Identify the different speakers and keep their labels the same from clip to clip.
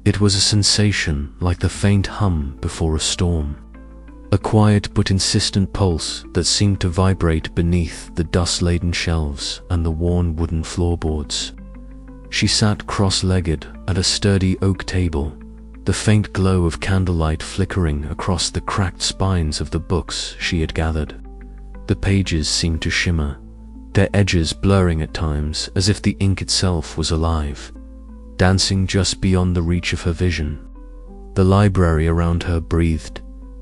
Speaker 1: It was a sensation like the faint hum before a storm, a quiet but insistent pulse that seemed to vibrate beneath the dust-laden shelves and the worn wooden floorboards. She sat cross-legged at a sturdy oak table, the faint glow of candlelight flickering across the cracked spines of the books she had gathered. The pages seemed to shimmer, their edges blurring at times as if the ink itself was alive, dancing just beyond the reach of her vision. The library around her breathed,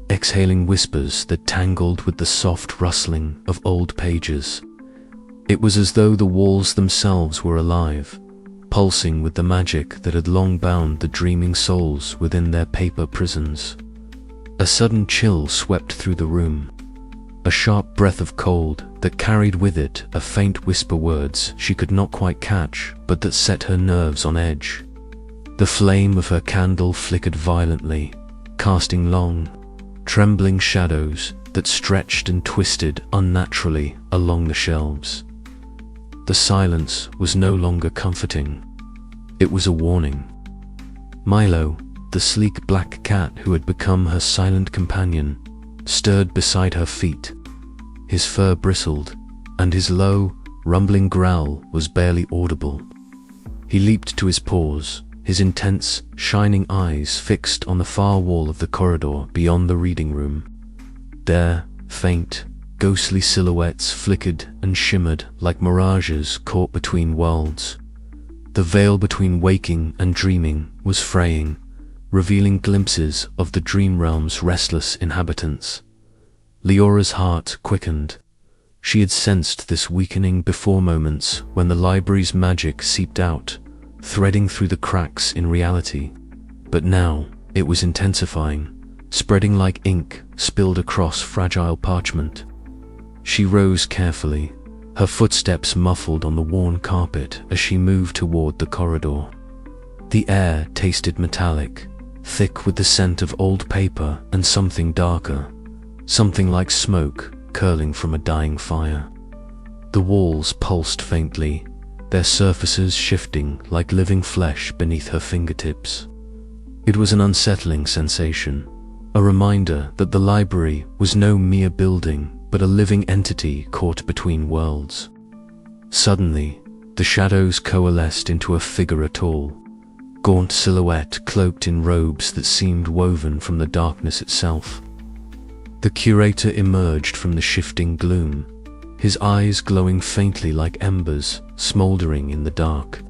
Speaker 1: exhaling whispers that tangled with the soft rustling of old pages. It was as though the walls themselves were alive, pulsing with the magic that had long bound the dreaming souls within their paper prisons. A sudden chill swept through the room, a sharp breath of cold that carried with it a faint whisper, words she could not quite catch but that set her nerves on edge. The flame of her candle flickered violently, casting long, trembling shadows that stretched and twisted unnaturally along the shelves. The silence was no longer comforting. It was a warning. Milo, the sleek black cat who had become her silent companion, stirred beside her feet. His fur bristled, and his low, rumbling growl was barely audible. He leaped to his paws, his intense, shining eyes fixed on the far wall of the corridor beyond the reading room. There, faint, ghostly silhouettes flickered and shimmered like mirages caught between worlds. The veil between waking and dreaming was fraying, revealing glimpses of the dream realm's restless inhabitants. Liora's heart quickened. She had sensed this weakening before, moments when the library's magic seeped out, threading through the cracks in reality. But now it was intensifying, spreading like ink spilled across fragile parchment. She rose carefully, her footsteps muffled on the worn carpet as she moved toward the corridor. The air tasted metallic, thick with the scent of old paper and something darker, something like smoke curling from a dying fire. The walls pulsed faintly, their surfaces shifting like living flesh beneath her fingertips. It was an unsettling sensation, a reminder that the library was no mere building, but a living entity caught between worlds. Suddenly, the shadows coalesced into a figure, a tall, gaunt silhouette cloaked in robes that seemed woven from the darkness itself. The curator emerged from the shifting gloom, his eyes glowing faintly like embers smoldering in the dark.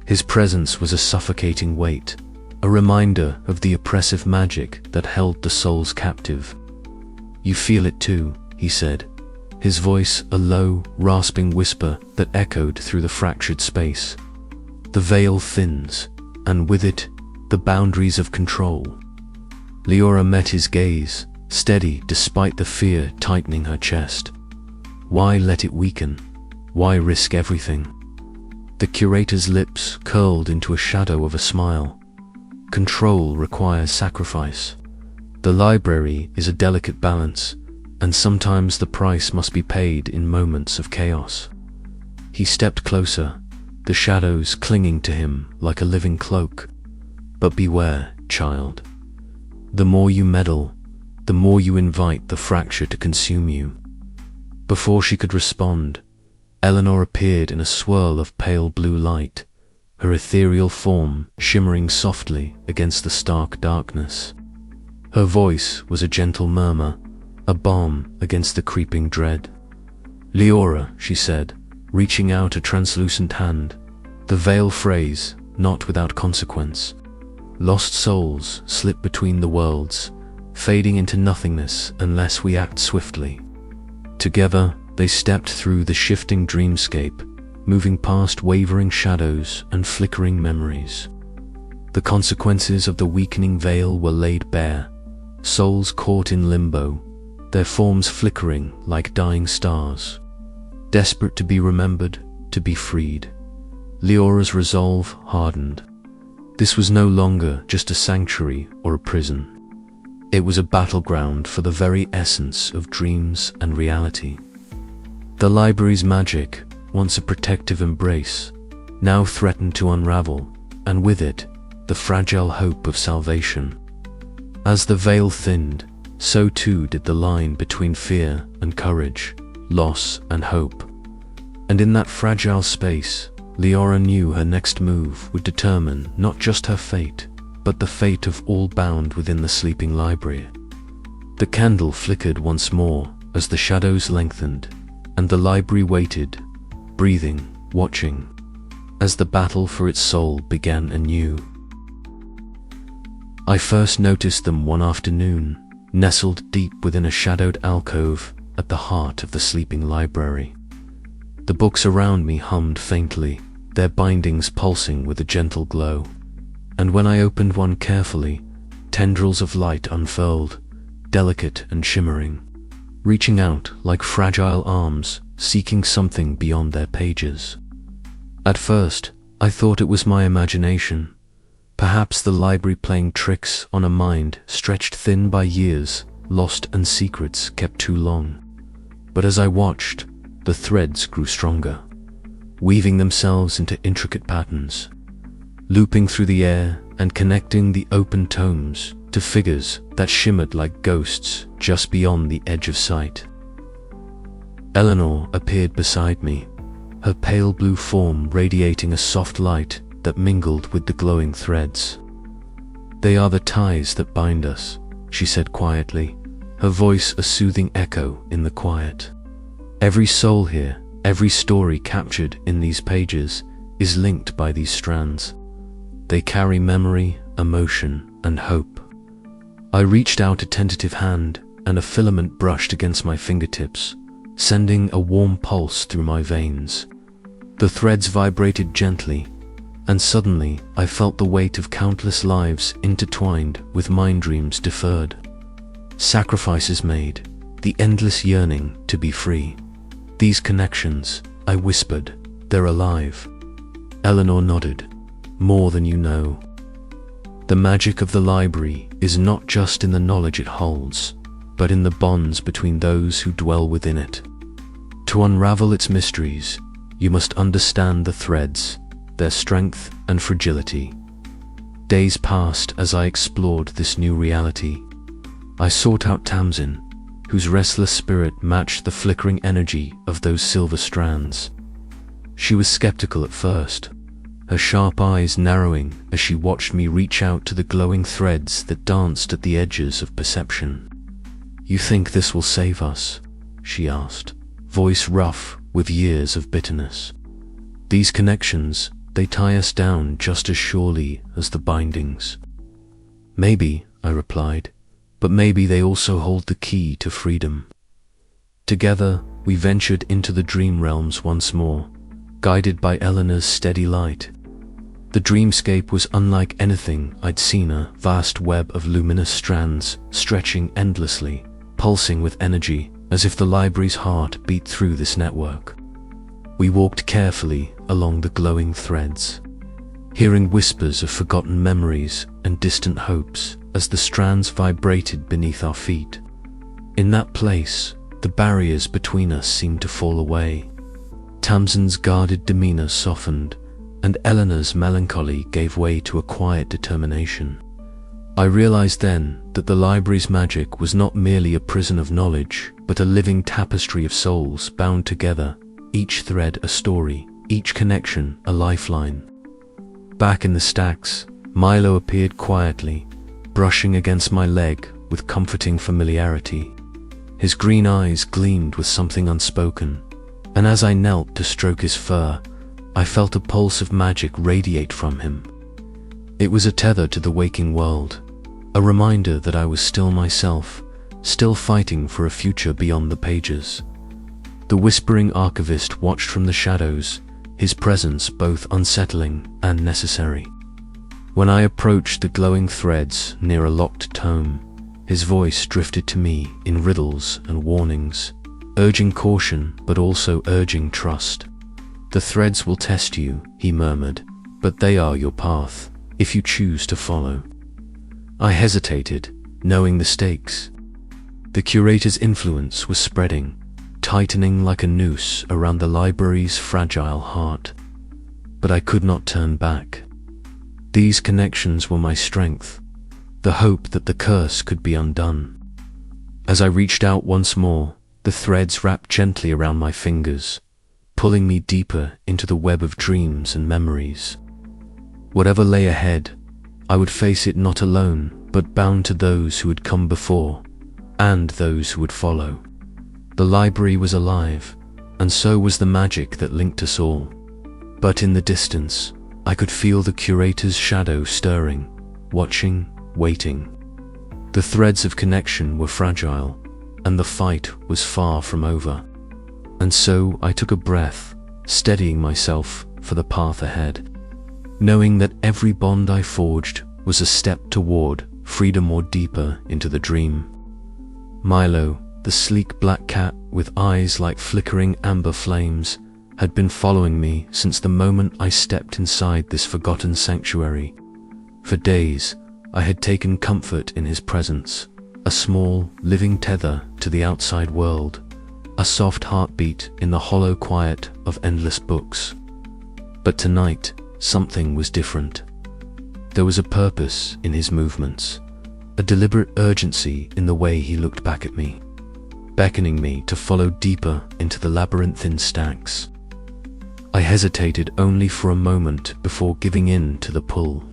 Speaker 1: His presence was a suffocating weight, a reminder of the oppressive magic that held the souls captive. "You feel it too," he said, his voice a low, rasping whisper that echoed through the fractured space. "The veil thins, and with it, the boundaries of control." Liora met his gaze, steady despite the fear tightening her chest. Why let it weaken? Why risk everything? The curator's lips curled into a shadow of a smile. Control requires sacrifice. The library is a delicate balance, and sometimes the price must be paid in moments of chaos. He stepped closer, the shadows clinging to him like a living cloak. "But beware, child. The more you meddle, the more you invite the fracture to consume you." Before she could respond, Eleanor appeared in a swirl of pale blue light, her ethereal form shimmering softly against the stark darkness. Her voice was a gentle murmur, a balm against the creeping dread. "Liora," she said, reaching out a translucent hand, the veil phrase not without consequence. "Lost souls slip between the worlds, fading into nothingness unless we act swiftly." Together, they stepped through the shifting dreamscape, moving past wavering shadows and flickering memories. The consequences of the weakening veil were laid bare, souls caught in limbo, their forms flickering like dying stars, desperate to be remembered, to be freed. Liora's resolve hardened. This was no longer just a sanctuary or a prison. It was a battleground for the very essence of dreams and reality. The library's magic, once a protective embrace, now threatened to unravel, and with it, the fragile hope of salvation. As the veil thinned, so too did the line between fear and courage, loss and hope. And in that fragile space, Liora knew her next move would determine not just her fate, but the fate of all bound within the sleeping library. The candle flickered once more as the shadows lengthened, and the library waited, breathing, watching, as the battle for its soul began anew. I first noticed them one afternoon, nestled deep within a shadowed alcove at the heart of the sleeping library. The books around me hummed faintly, their bindings pulsing with a gentle glow. And when I opened one carefully, tendrils of light unfurled, delicate and shimmering, reaching out like fragile arms, seeking something beyond their pages. At first, I thought it was my imagination, perhaps the library playing tricks on a mind stretched thin by years, lost and secrets kept too long. But as I watched, the threads grew stronger, weaving themselves into intricate patterns, looping through the air and connecting the open tomes to figures that shimmered like ghosts just beyond the edge of sight. Eleanor appeared beside me, her pale blue form radiating a soft light that mingled with the glowing threads. "They are the ties that bind us," she said quietly, her voice a soothing echo in the quiet. "Every soul here, every story captured in these pages is linked by these strands. They carry memory, emotion, and hope." I reached out a tentative hand, and a filament brushed against my fingertips, sending a warm pulse through my veins. The threads vibrated gently, and suddenly I felt the weight of countless lives intertwined with mind dreams deferred. Sacrifices made, the endless yearning to be free. "These connections," I whispered, "they're alive." Eleanor nodded. "More than you know." The magic of the library is not just in the knowledge it holds, but in the bonds between those who dwell within it. To unravel its mysteries, you must understand the threads, their strength and fragility. Days passed as I explored this new reality. I sought out Tamsin, whose restless spirit matched the flickering energy of those silver strands. She was skeptical at first, her sharp eyes narrowing as she watched me reach out to the glowing threads that danced at the edges of perception. "You think this will save us?" she asked, voice rough with years of bitterness. "These connections, they tie us down just as surely as the bindings." "Maybe," I replied, "but maybe they also hold the key to freedom." Together, we ventured into the dream realms once more, guided by Eleanor's steady light. The dreamscape was unlike anything I'd seen, a vast web of luminous strands stretching endlessly, pulsing with energy, as if the library's heart beat through this network. We walked carefully along the glowing threads, hearing whispers of forgotten memories and distant hopes as the strands vibrated beneath our feet. In that place, the barriers between us seemed to fall away. Tamsin's guarded demeanor softened, and Eleanor's melancholy gave way to a quiet determination. I realized then that the library's magic was not merely a prison of knowledge, but a living tapestry of souls bound together, each thread a story, each connection a lifeline. Back in the stacks, Milo appeared quietly, brushing against my leg with comforting familiarity. His green eyes gleamed with something unspoken, and as I knelt to stroke his fur, I felt a pulse of magic radiate from him. It was a tether to the waking world, a reminder that I was still myself, still fighting for a future beyond the pages. The whispering archivist watched from the shadows, his presence both unsettling and necessary. When I approached the glowing threads near a locked tome, his voice drifted to me in riddles and warnings, urging caution but also urging trust. "The threads will test you," he murmured, "but they are your path, if you choose to follow." I hesitated, knowing the stakes. The curator's influence was spreading, tightening like a noose around the library's fragile heart. But I could not turn back. These connections were my strength, the hope that the curse could be undone. As I reached out once more, the threads wrapped gently around my fingers, pulling me deeper into the web of dreams and memories. Whatever lay ahead, I would face it not alone, but bound to those who had come before, and those who would follow. The library was alive, and so was the magic that linked us all. But in the distance, I could feel the Curator's shadow stirring, watching, waiting. The threads of connection were fragile, and the fight was far from over. And so I took a breath, steadying myself for the path ahead, knowing that every bond I forged was a step toward freedom or deeper into the dream. Milo, the sleek black cat with eyes like flickering amber flames, had been following me since the moment I stepped inside this forgotten sanctuary. For days, I had taken comfort in his presence, a small, living tether to the outside world, a soft heartbeat in the hollow quiet of endless books. But tonight, something was different. There was a purpose in his movements, a deliberate urgency in the way he looked back at me, beckoning me to follow deeper into the labyrinthine stacks. I hesitated only for a moment before giving in to the pull.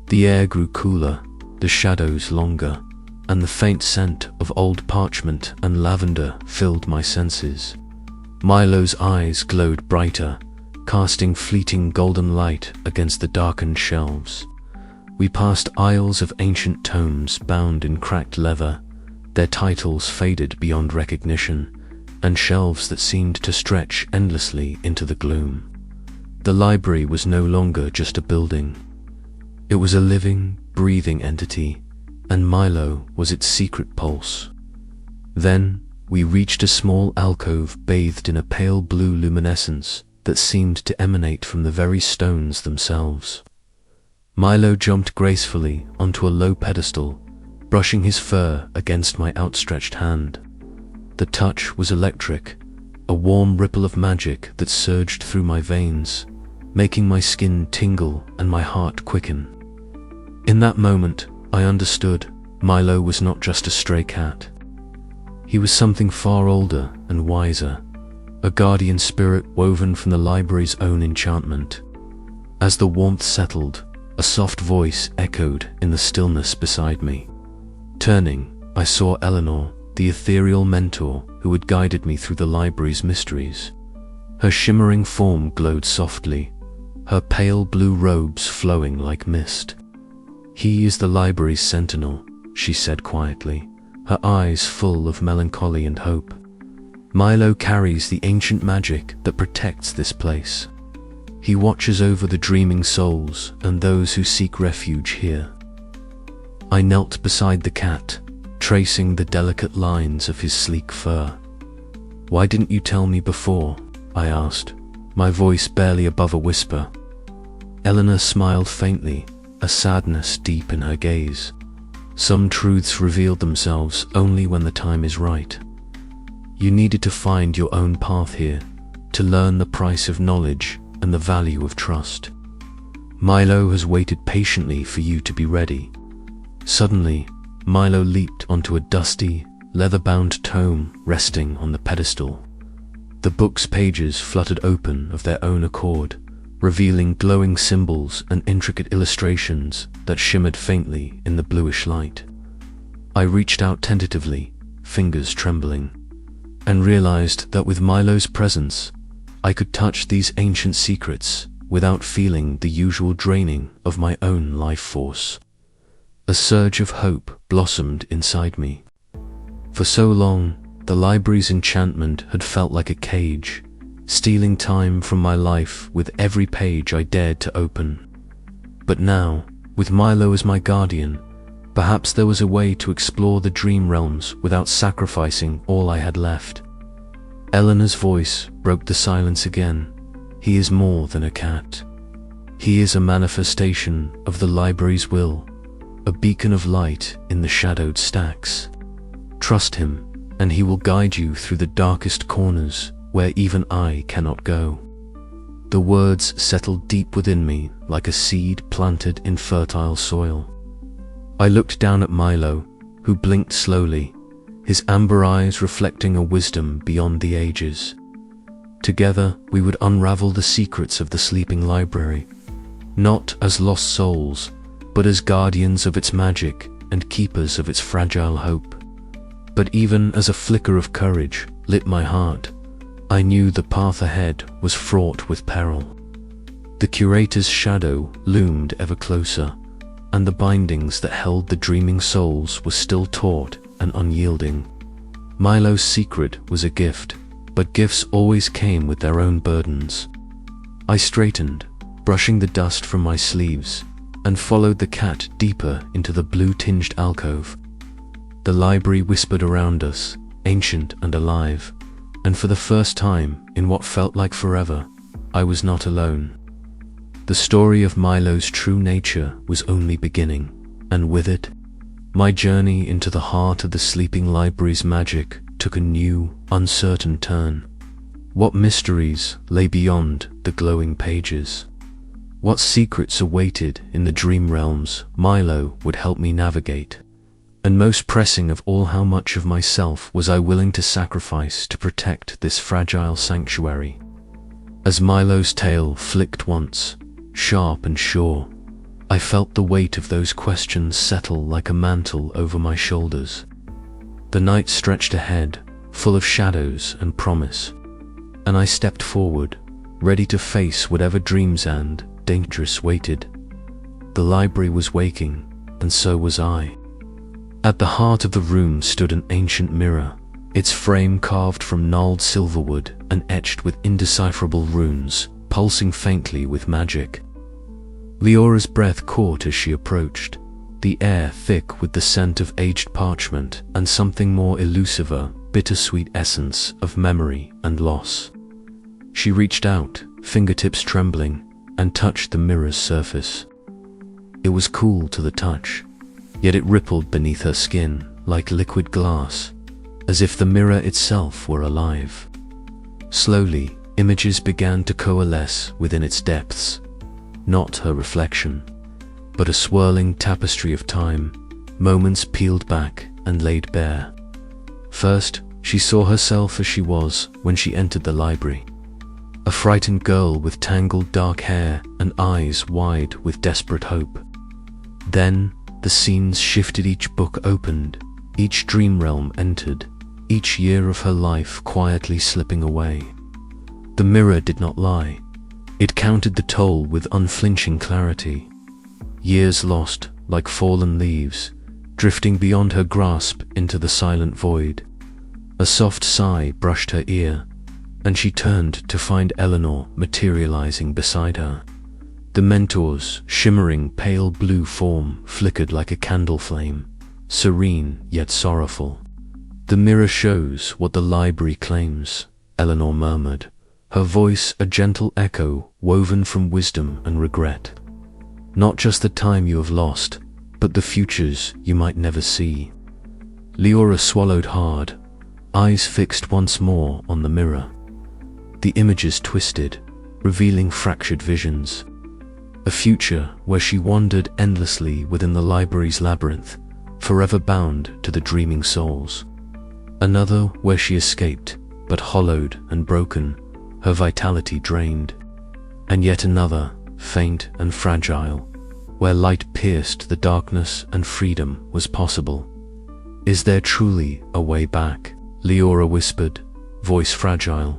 Speaker 1: The air grew cooler, the shadows longer, and the faint scent of old parchment and lavender filled my senses. Milo's eyes glowed brighter, casting fleeting golden light against the darkened shelves. We passed aisles of ancient tomes bound in cracked leather, their titles faded beyond recognition, and shelves that seemed to stretch endlessly into the gloom. The library was no longer just a building. It was a living, breathing entity, and Milo was its secret pulse. Then we reached a small alcove bathed in a pale blue luminescence that seemed to emanate from the very stones themselves. Milo jumped gracefully onto a low pedestal, brushing his fur against my outstretched hand. The touch was electric, a warm ripple of magic that surged through my veins, making my skin tingle and my heart quicken. In that moment, I understood Milo was not just a stray cat. He was something far older and wiser, a guardian spirit woven from the library's own enchantment. As the warmth settled, a soft voice echoed in the stillness beside me. Turning, I saw Eleanor, the ethereal mentor who had guided me through the library's mysteries. Her shimmering form glowed softly, her pale blue robes flowing like mist. "He is the library's sentinel," she said quietly, her eyes full of melancholy and hope. "Milo carries the ancient magic that protects this place. He watches over the dreaming souls and those who seek refuge here." I knelt beside the cat, tracing the delicate lines of his sleek fur. "Why didn't you tell me before?" I asked, my voice barely above a whisper. Eleanor smiled faintly, a sadness deep in her gaze. "Some truths reveal themselves only when the time is right. You needed to find your own path here, to learn the price of knowledge and the value of trust. Milo has waited patiently for you to be ready." Suddenly, Milo leaped onto a dusty, leather-bound tome resting on the pedestal. The book's pages fluttered open of their own accord, revealing glowing symbols and intricate illustrations that shimmered faintly in the bluish light. I reached out tentatively, fingers trembling, and realized that with Milo's presence, I could touch these ancient secrets without feeling the usual draining of my own life force. A surge of hope blossomed inside me. For so long, the library's enchantment had felt like a cage, stealing time from my life with every page I dared to open. But now, with Milo as my guardian, perhaps there was a way to explore the dream realms without sacrificing all I had left. Eleanor's voice broke the silence again. "He is more than a cat. He is a manifestation of the library's will, a beacon of light in the shadowed stacks. Trust him, and he will guide you through the darkest corners where even I cannot go." The words settled deep within me like a seed planted in fertile soil. I looked down at Milo, who blinked slowly, his amber eyes reflecting a wisdom beyond the ages. Together, we would unravel the secrets of the sleeping library, not as lost souls, but as guardians of its magic and keepers of its fragile hope. But even as a flicker of courage lit my heart, I knew the path ahead was fraught with peril. The Curator's shadow loomed ever closer, and the bindings that held the dreaming souls were still taut and unyielding. Milo's secret was a gift, but gifts always came with their own burdens. I straightened, brushing the dust from my sleeves, and followed the cat deeper into the blue-tinged alcove. The library whispered around us, ancient and alive, and for the first time in what felt like forever, I was not alone. The story of Milo's true nature was only beginning, and with it, my journey into the heart of the sleeping library's magic took a new, uncertain turn. What mysteries lay beyond the glowing pages? What secrets awaited in the dream realms Milo would help me navigate? And most pressing of all, how much of myself was I willing to sacrifice to protect this fragile sanctuary? As Milo's tail flicked once, sharp and sure, I felt the weight of those questions settle like a mantle over my shoulders. The night stretched ahead, full of shadows and promise, and I stepped forward, ready to face whatever dreams and dangers waited. The library was waking, and so was I. At the heart of the room stood an ancient mirror, its frame carved from gnarled silverwood and etched with indecipherable runes, pulsing faintly with magic. Liora's breath caught as she approached, the air thick with the scent of aged parchment and something more elusive, a bittersweet essence of memory and loss. She reached out, fingertips trembling, and touched the mirror's surface. It was cool to the touch, yet it rippled beneath her skin like liquid glass, as if the mirror itself were alive. Slowly, images began to coalesce within its depths, not her reflection, but a swirling tapestry of time, moments peeled back and laid bare. First, she saw herself as she was when she entered the library, a frightened girl with tangled dark hair and eyes wide with desperate hope. Then, the scenes shifted, each book opened, each dream realm entered, each year of her life quietly slipping away. The mirror did not lie. It counted the toll with unflinching clarity. Years lost, like fallen leaves, drifting beyond her grasp into the silent void. A soft sigh brushed her ear, and she turned to find Eleanor materializing beside her. The mentor's shimmering pale blue form flickered like a candle flame, serene yet sorrowful. "The mirror shows what the library claims," Eleanor murmured, her voice a gentle echo woven from wisdom and regret. "Not just the time you have lost, but the futures you might never see." Liora swallowed hard, eyes fixed once more on the mirror. The images twisted, revealing fractured visions. A future where she wandered endlessly within the library's labyrinth, forever bound to the dreaming souls. Another where she escaped, but hollowed and broken, her vitality drained. And yet another, faint and fragile, where light pierced the darkness and freedom was possible. "Is there truly a way back?" Liora whispered, voice fragile.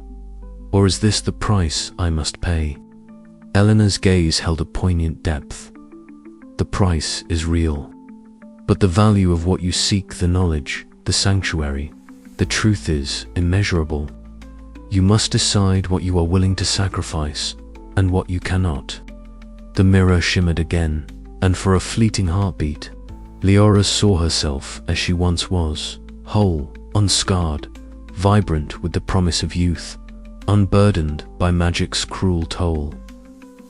Speaker 1: "Or is this the price I must pay?" Eleanor's gaze held a poignant depth. "The price is real. But the value of what you seek, the knowledge, the sanctuary, the truth is immeasurable. You must decide what you are willing to sacrifice and what you cannot." The mirror shimmered again, and for a fleeting heartbeat, Liora saw herself as she once was, whole, unscarred, vibrant with the promise of youth, unburdened by magic's cruel toll.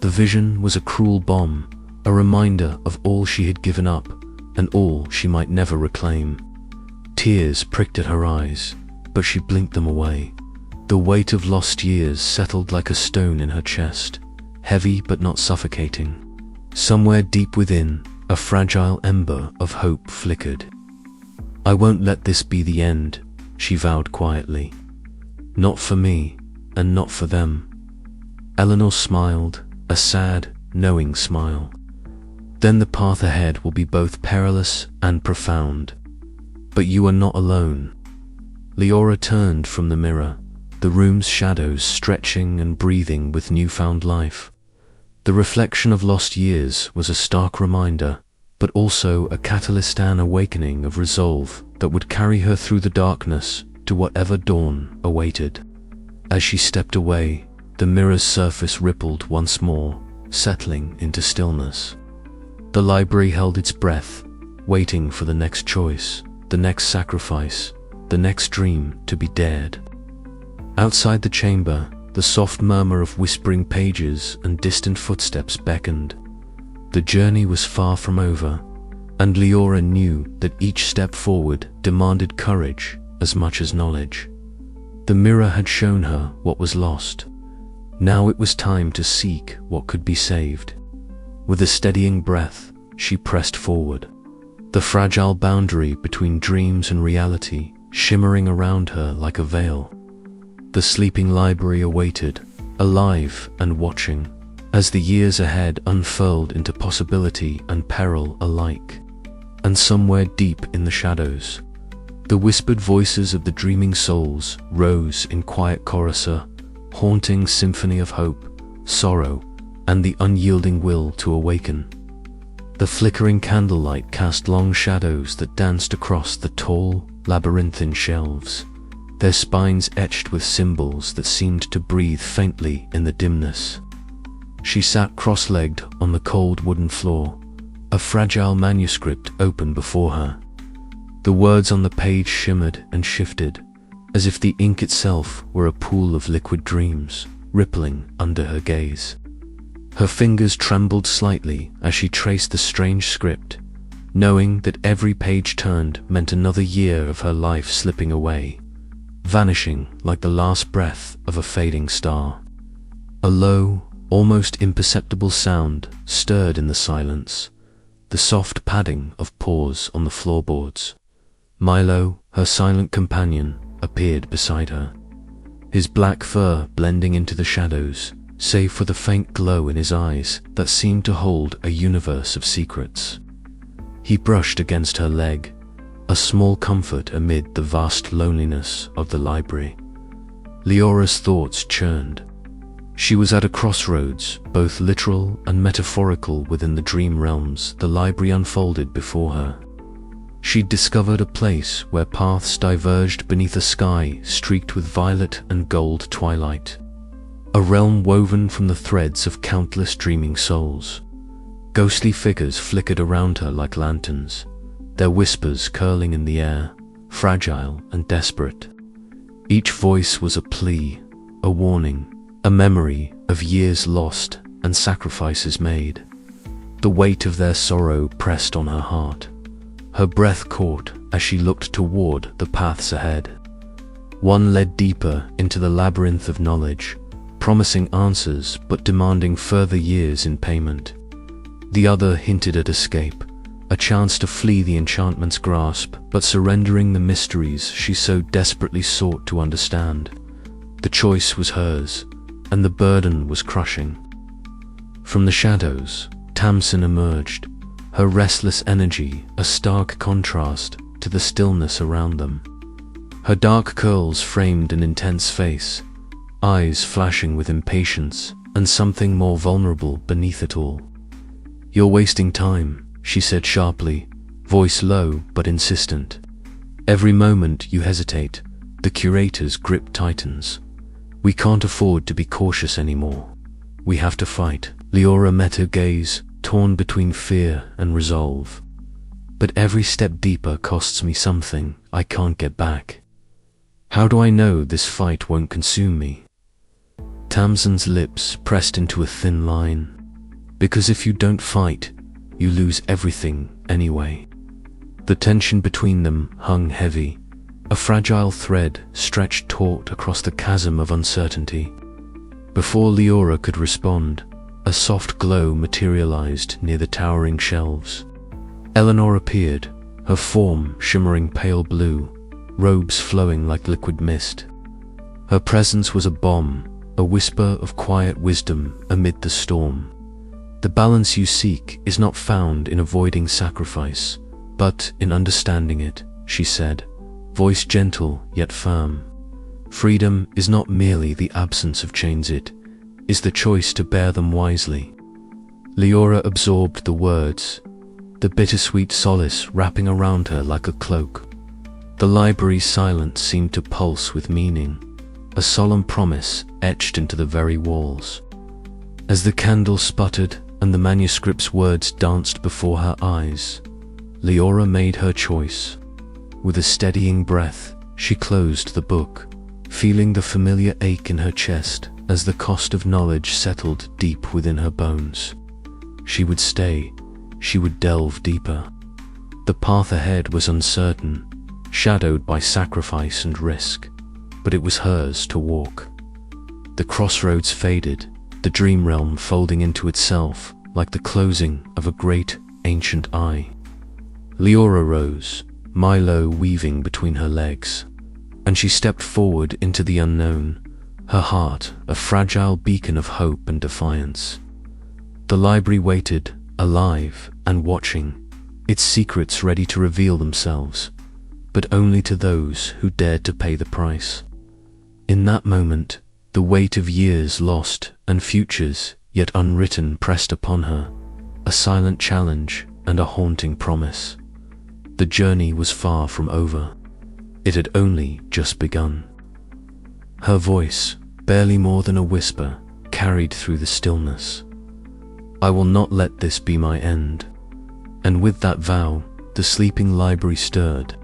Speaker 1: The vision was a cruel bomb, a reminder of all she had given up and all she might never reclaim. Tears pricked at her eyes, but she blinked them away. The weight of lost years settled like a stone in her chest, heavy but not suffocating. Somewhere deep within, a fragile ember of hope flickered. "I won't let this be the end," she vowed quietly. "Not for me, and not for them." Eleanor smiled, a sad, knowing smile. "Then the path ahead will be both perilous and profound. But you are not alone." Liora turned from the mirror, the room's shadows stretching and breathing with newfound life. The reflection of lost years was a stark reminder, but also a catalyst, an awakening of resolve that would carry her through the darkness to whatever dawn awaited. As she stepped away, the mirror's surface rippled once more, settling into stillness. The library held its breath, waiting for the next choice, the next sacrifice, the next dream to be dared. Outside the chamber, the soft murmur of whispering pages and distant footsteps beckoned. The journey was far from over, and Liora knew that each step forward demanded courage as much as knowledge. The mirror had shown her what was lost. Now it was time to seek what could be saved. With a steadying breath, she pressed forward, the fragile boundary between dreams and reality shimmering around her like a veil. The sleeping library awaited, alive and watching, as the years ahead unfurled into possibility and peril alike. And somewhere deep in the shadows, the whispered voices of the dreaming souls rose in quiet chorus, a haunting symphony of hope, sorrow, and the unyielding will to awaken. The flickering candlelight cast long shadows that danced across the tall, labyrinthine shelves, their spines etched with symbols that seemed to breathe faintly in the dimness. She sat cross-legged on the cold wooden floor, a fragile manuscript open before her. The words on the page shimmered and shifted, as if the ink itself were a pool of liquid dreams, rippling under her gaze. Her fingers trembled slightly as she traced the strange script, knowing that every page turned meant another year of her life slipping away, vanishing like the last breath of a fading star. A low, almost imperceptible sound stirred in the silence, the soft padding of paws on the floorboards. Milo, her silent companion, appeared beside her, his black fur blending into the shadows, save for the faint glow in his eyes that seemed to hold a universe of secrets. He brushed against her leg, a small comfort amid the vast loneliness of the library. Liora's thoughts churned. She was at a crossroads, both literal and metaphorical within the dream realms the library unfolded before her. She'd discovered a place where paths diverged beneath a sky streaked with violet and gold twilight, a realm woven from the threads of countless dreaming souls. Ghostly figures flickered around her like lanterns, their whispers curling in the air, fragile and desperate. Each voice was a plea, a warning, a memory of years lost and sacrifices made. The weight of their sorrow pressed on her heart. Her breath caught as she looked toward the paths ahead. One led deeper into the labyrinth of knowledge, promising answers but demanding further years in payment. The other hinted at escape, a chance to flee the enchantment's grasp, but surrendering the mysteries she so desperately sought to understand. The choice was hers, and the burden was crushing. From the shadows, Tamsin emerged, her restless energy a stark contrast to the stillness around them. Her dark curls framed an intense face, eyes flashing with impatience and something more vulnerable beneath it all. "You're wasting time," she said sharply, voice low but insistent. "Every moment you hesitate, the Curator's grip tightens. We can't afford to be cautious anymore. We have to fight." Liora met her gaze, torn between fear and resolve. "But every step deeper costs me something I can't get back. How do I know this fight won't consume me?" Tamsin's lips pressed into a thin line. "Because if you don't fight, you lose everything anyway." The tension between them hung heavy, a fragile thread stretched taut across the chasm of uncertainty. Before Liora could respond, a soft glow materialized near the towering shelves. Eleanor appeared, her form shimmering pale blue, robes flowing like liquid mist. Her presence was a balm, a whisper of quiet wisdom amid the storm. The balance you seek is not found in avoiding sacrifice, but in understanding it, she said, voice gentle yet firm. Freedom is not merely the absence of chains, it is the choice to bear them wisely. Liora absorbed the words, the bittersweet solace wrapping around her like a cloak. The library's silence seemed to pulse with meaning, a solemn promise etched into the very walls. As the candle sputtered and the manuscript's words danced before her eyes, Liora made her choice. With a steadying breath, she closed the book, feeling the familiar ache in her chest as the cost of knowledge settled deep within her bones. She would stay, she would delve deeper. The path ahead was uncertain, shadowed by sacrifice and risk, but it was hers to walk. The crossroads faded, the dream realm folding into itself like the closing of a great ancient eye. Liora rose, Milo weaving between her legs, and she stepped forward into the unknown, her heart a fragile beacon of hope and defiance. The library waited, alive and watching, its secrets ready to reveal themselves, but only to those who dared to pay the price. In that moment, the weight of years lost and futures yet unwritten pressed upon her, a silent challenge and a haunting promise. The journey was far from over. It had only just begun. Her voice, barely more than a whisper, carried through the stillness. I will not let this be my end. And with that vow, the sleeping library stirred,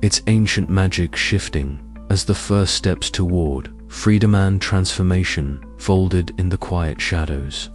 Speaker 1: its ancient magic shifting as the first steps toward freedom and transformation folded in the quiet shadows.